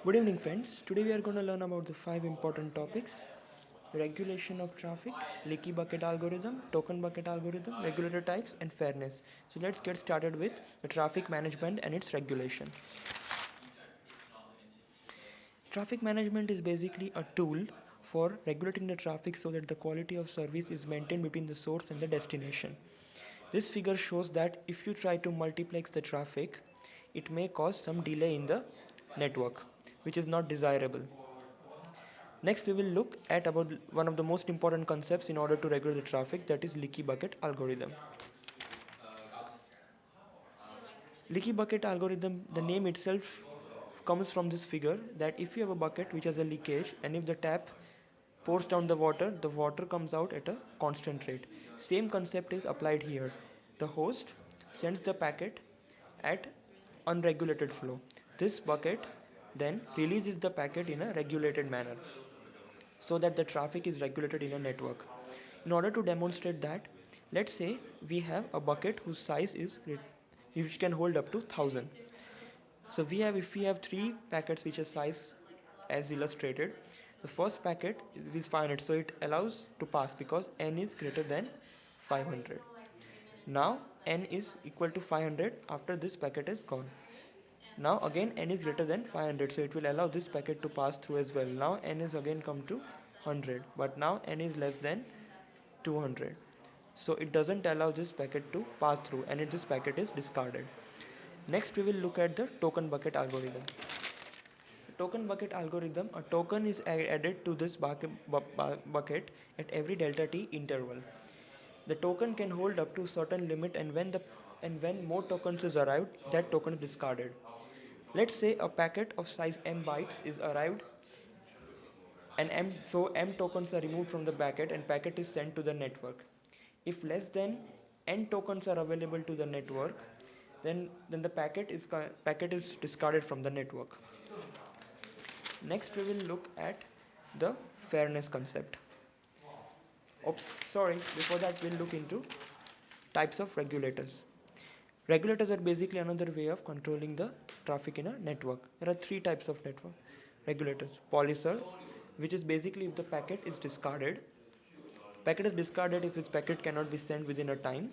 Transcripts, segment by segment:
Good evening, friends. Today we are going to learn about the five important topics: regulation of traffic, leaky bucket algorithm, token bucket algorithm, regulator types, and fairness. So let's get started with the traffic management and its regulation. Traffic management is basically a tool for regulating the traffic so that the quality of service is maintained between the source and the destination. This figure shows that if you try to multiplex the traffic, it may cause some delay in the network, which is not desirable. Next, we will look at about one of the most important concepts in order to regulate the traffic, that is leaky bucket algorithm. Leaky bucket algorithm, the name itself comes from this figure that if you have a bucket which has a leakage and if the tap pours down the water comes out at a constant rate. Same concept is applied here. The host sends the packet at unregulated flow. This bucket then releases the packet in a regulated manner so that the traffic is regulated in a network. In order to demonstrate that, let's say we have a bucket whose size is which can hold up to 1000. So if we have three packets which are size as illustrated, the first packet is 500, so it allows to pass because n is greater than 500. Now n is equal to 500 after this packet is gone. Now again n is greater than 500, so it will allow this packet to pass through as well. Now n is again come to 100, but now n is less than 200. So it doesn't allow this packet to pass through and this packet is discarded. Next we will look at the token bucket algorithm. Token bucket algorithm, a token is added to this bucket at every delta t interval. The token can hold up to certain limit and when more tokens is arrived, that token is discarded. Let's say a packet of size m bytes is arrived and m tokens are removed from the packet and packet is sent to the network. If less than n tokens are available to the network, then the packet is discarded from the network. Next we will look at the fairness concept. Oops, sorry, before that we'll look into types of regulators. Regulators are basically another way of controlling the traffic in a network. There are three types of network regulators. Policer, which is basically if the packet is discarded. Packet is discarded if its packet cannot be sent within a time.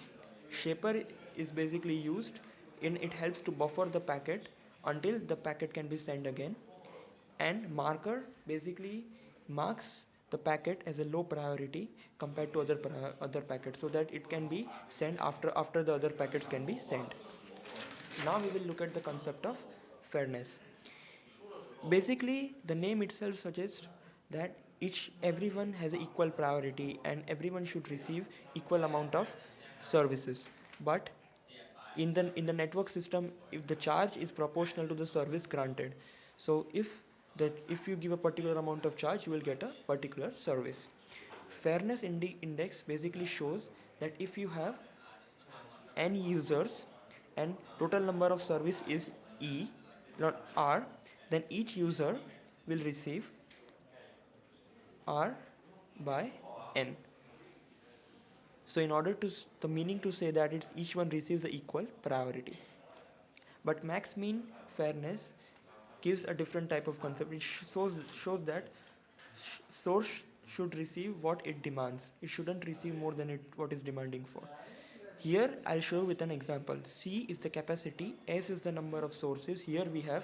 Shaper is basically used in it helps to buffer the packet until the packet can be sent again. And marker basically marks the packet as a low priority compared to other packets so that it can be sent after the other packets can be sent. Now we will look at the concept of fairness. Basically the name itself suggests that each everyone has an equal priority and everyone should receive equal amount of services, but in the network system, if the charge is proportional to the service granted, so if you give a particular amount of charge, you will get a particular service. Fairness index basically shows that if you have n users and total number of service is e, not r, then each user will receive r by n. So in order to the meaning to say that it's each one receives the equal priority. But max mean fairness gives a different type of concept. It shows that source should receive what it demands. It shouldn't receive more than what is demanding for. Here I'll show with an example. C is the capacity, S is the number of sources. Here we have,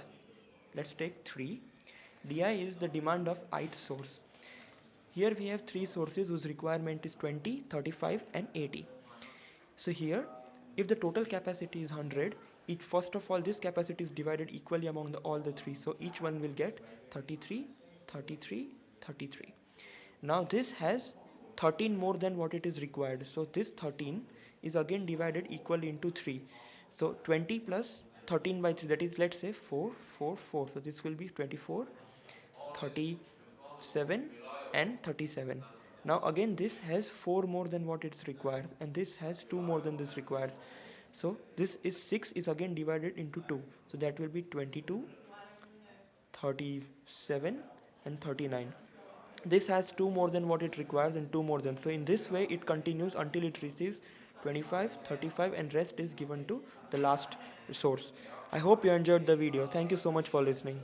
let's take 3. Di is the demand of ith source. Here we have 3 sources whose requirement is 20, 35 and 80. So here, if the total capacity is 100, first of all this capacity is divided equally among all the 3. So each one will get 33, 33, 33. Now this has 13 more than what it is required. So this 13 is again divided equally into 3. So 20 plus 13 by 3, that is, let's say 4, 4, 4. So this will be 24, 37 and 37. Now again this has 4 more than what it's required and this has 2 more than this requires. So this is 6 is again divided into 2. So that will be 22, 37 and 39. This has 2 more than what it requires and 2 more than. So in this way it continues until it receives 25, 35 and rest is given to the last source. I hope you enjoyed the video. Thank you so much for listening.